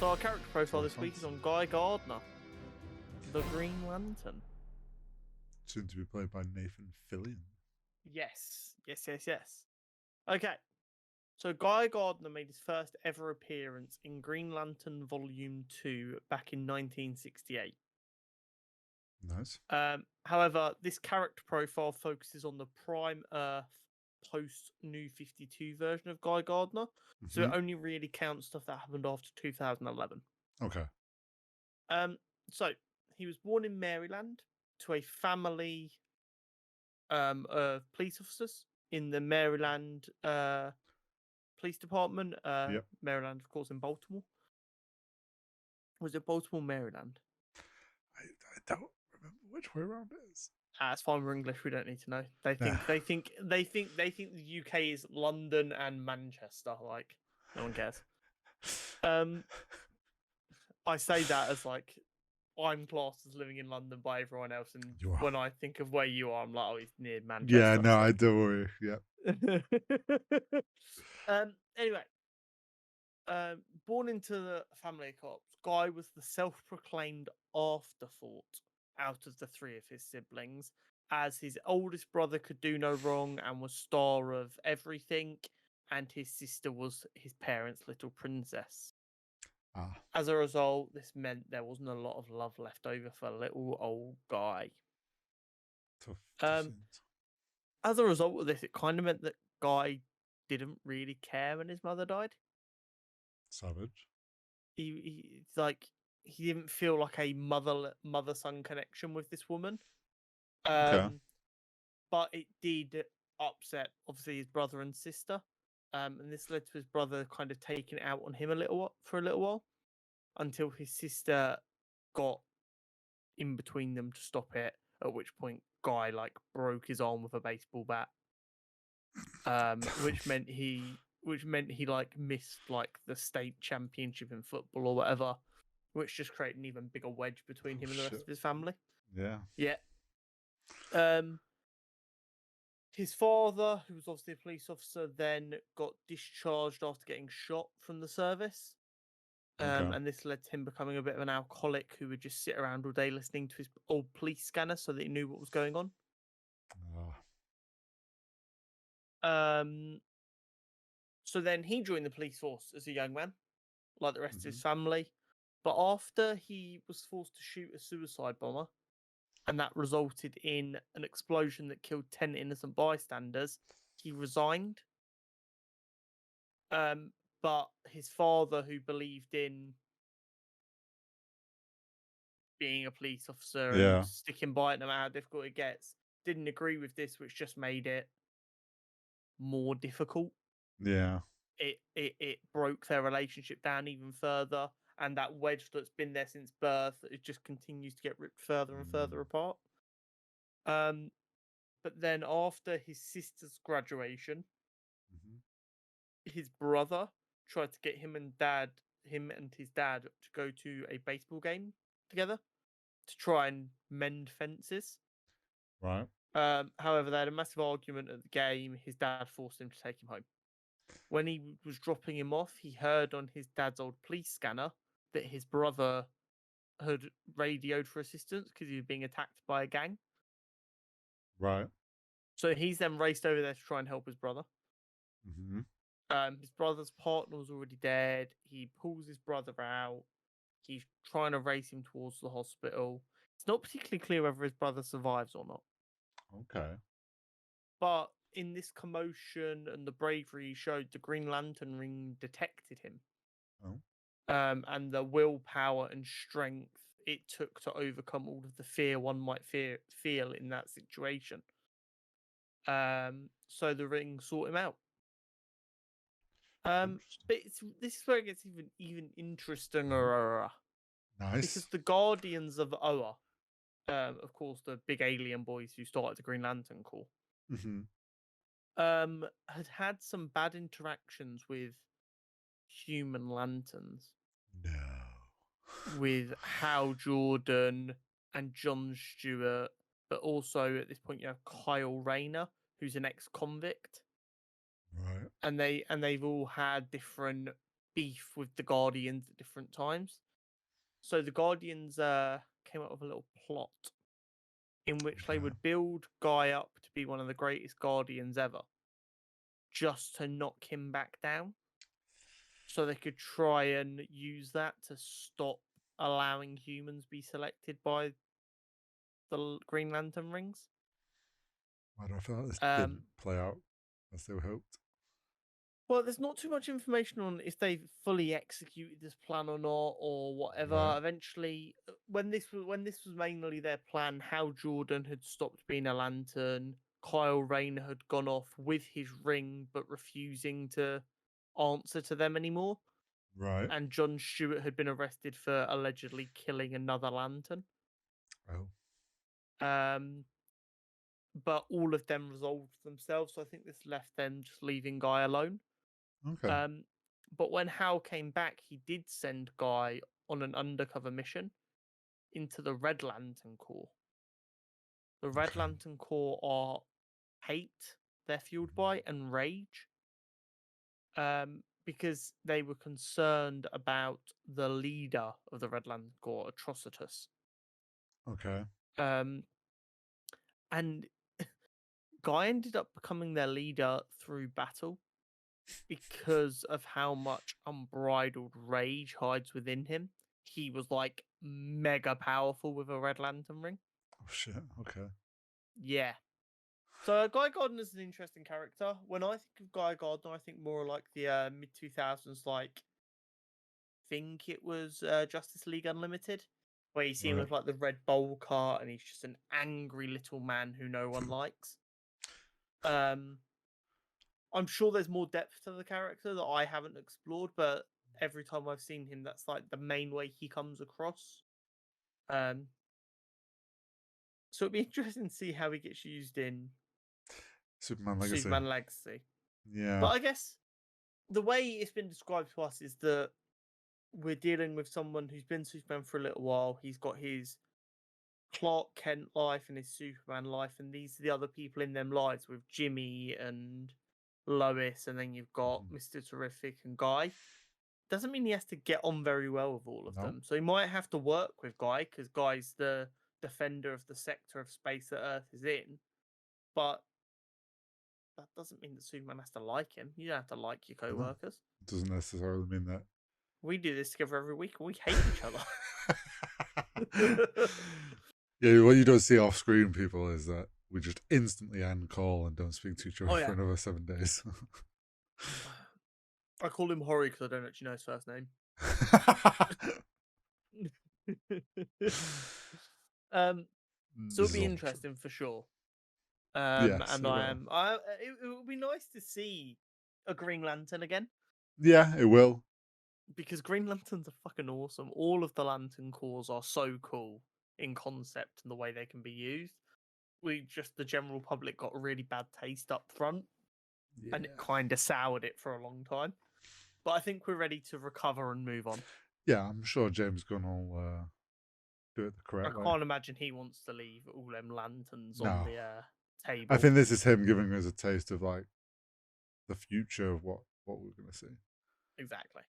So our character profile this week is Fancy. on Guy Gardner, the Green Lantern. Soon to be played by Nathan Fillion. Yes. Okay. So Guy Gardner made his first ever appearance in Green Lantern Volume 2 back in 1968. Nice. However, this character profile focuses on the Prime Earth post New 52 version of Guy Gardner. So it only really counts stuff that happened after 2011. Okay. So he was born in Maryland to a family of police officers in the Maryland Police Department. Yep. Maryland, of course, in Baltimore. Was it Baltimore, Maryland? I don't remember which way around it is. It's fine. We're English. We don't need to know. They think the UK is London and Manchester. Like, no one cares. I say that as like I'm classed as living in London by everyone else, and when I think of where you are, I'm like, oh, he's near Manchester. Yeah, no, I don't worry. Yeah. Anyway, born into the family of cops, Guy was the self-proclaimed afterthought out of the three of his siblings, as his oldest brother could do no wrong and was star of everything, and his sister was his parents' little princess. As a result, this meant there wasn't a lot of love left over for little old Guy. Tough. As a result of this, it kind of meant that Guy didn't really care when his mother died. Savage. He didn't feel like a mother-son connection with this woman. Okay. But it did upset, obviously, his brother and sister. And this led to his brother kind of taking it out on him for a little while, until his sister got in between them to stop it. At which point, Guy broke his arm with a baseball bat, which meant he missed the state championship in football or whatever, which just created an even bigger wedge between him and the rest of his family. Yeah. His father, who was obviously a police officer, then got discharged after getting shot from the service. And this led to him becoming a bit of an alcoholic who would just sit around all day listening to his old police scanner so that he knew what was going on. So then he joined the police force as a young man, like the rest of his family. But after he was forced to shoot a suicide bomber, and that resulted in an explosion that killed 10 innocent bystanders, he resigned. But his father, who believed in being a police officer and sticking by it no matter how difficult it gets, didn't agree with this, which just made it more difficult. Yeah. It broke their relationship down even further, and that wedge that's been there since birth, it just continues to get ripped further and further apart. But then after his sister's graduation, his brother tried to get him and his dad to go to a baseball game together to try and mend fences. Right. However, they had a massive argument at the game. His dad forced him to take him home. When he was dropping him off, he heard on his dad's old police scanner that his brother had radioed for assistance because he was being attacked by a gang. Right. So he's then raced over there to try and help his brother. His brother's partner was already dead. He pulls his brother out. He's trying to race him towards the hospital. It's not particularly clear whether his brother survives or not. Okay. But in this commotion and the bravery he showed, the Green Lantern ring detected him. And the willpower and strength it took to overcome all of the fear one might feel in that situation. So the ring sought him out. But this is where it gets even interestinger. Nice. Because the Guardians of Oa, of course, the big alien boys who started the Green Lantern Corps, had some bad interactions with human lanterns. No. With Hal Jordan and John Stewart, but also at this point you have Kyle Rayner, who's an ex-convict. Right. And they've all had different beef with the Guardians at different times. So the Guardians came up with a little plot in which they Okay. would build Guy up to be one of the greatest Guardians ever, just to knock him back down. So they could try and use that to stop allowing humans be selected by the Green Lantern rings. Why do I feel like this Um, didn't play out as they were hoped? Well, there's not too much information on if they've fully executed this plan or not, or whatever. Right. Eventually, when this was mainly their plan, Hal Jordan had stopped being a Lantern. Kyle Rayner had gone off with his ring, but refusing to answer to them anymore. Right. And John Stewart had been arrested for allegedly killing another Lantern. Oh. But all of them resolved themselves, so I think this left them just leaving Guy alone. Okay. But when Hal came back, he did send Guy on an undercover mission into the Red Lantern Corps. The Red Okay. Lantern Corps are hate they're fueled by and rage. Because they were concerned about the leader of the Red Lantern Corps, Atrocitus. Okay. And Guy ended up becoming their leader through battle because of how much unbridled rage hides within him. He was like mega powerful with a Red Lantern ring. Oh shit. Okay. Yeah. So Guy Gardner is an interesting character. When I think of Guy Gardner, I think more like the mid 2000s, like think it was Justice League Unlimited, where you see him Right. with like the red bowl cut, and he's just an angry little man who no one likes. I'm sure there's more depth to the character that I haven't explored, but every time I've seen him, that's like the main way he comes across. So it'd be interesting to see how he gets used in Superman Legacy. Superman Legacy. Yeah. But I guess the way it's been described to us is that we're dealing with someone who's been Superman for a little while. He's got his Clark Kent life and his Superman life, and these are the other people in them lives with Jimmy and Lois, and then you've got Mr. Terrific and Guy. Doesn't mean he has to get on very well with all of them. So he might have to work with Guy because Guy's the defender of the sector of space that Earth is in. But that doesn't mean that Superman has to like him. You don't have to like your co-workers. It doesn't necessarily mean that. We do this together every week and we hate each other. Yeah, what you don't see off screen, people, is that we just instantly end call and don't speak to each other for another 7 days. I call him Hori because I don't actually know his first name. So it'll be interesting for sure. Yes, and it would be nice to see a Green Lantern again. Yeah, it will. Because Green Lanterns are fucking awesome. All of the Lantern Corps are so cool in concept and the way they can be used. The general public got a really bad taste up front, and it kind of soured it for a long time. But I think we're ready to recover and move on. Yeah, I'm sure James Gunn will do it the correct way. I can't imagine he wants to leave all them lanterns on the table. I think this is him giving us a taste of like the future of what we're going to see. Exactly.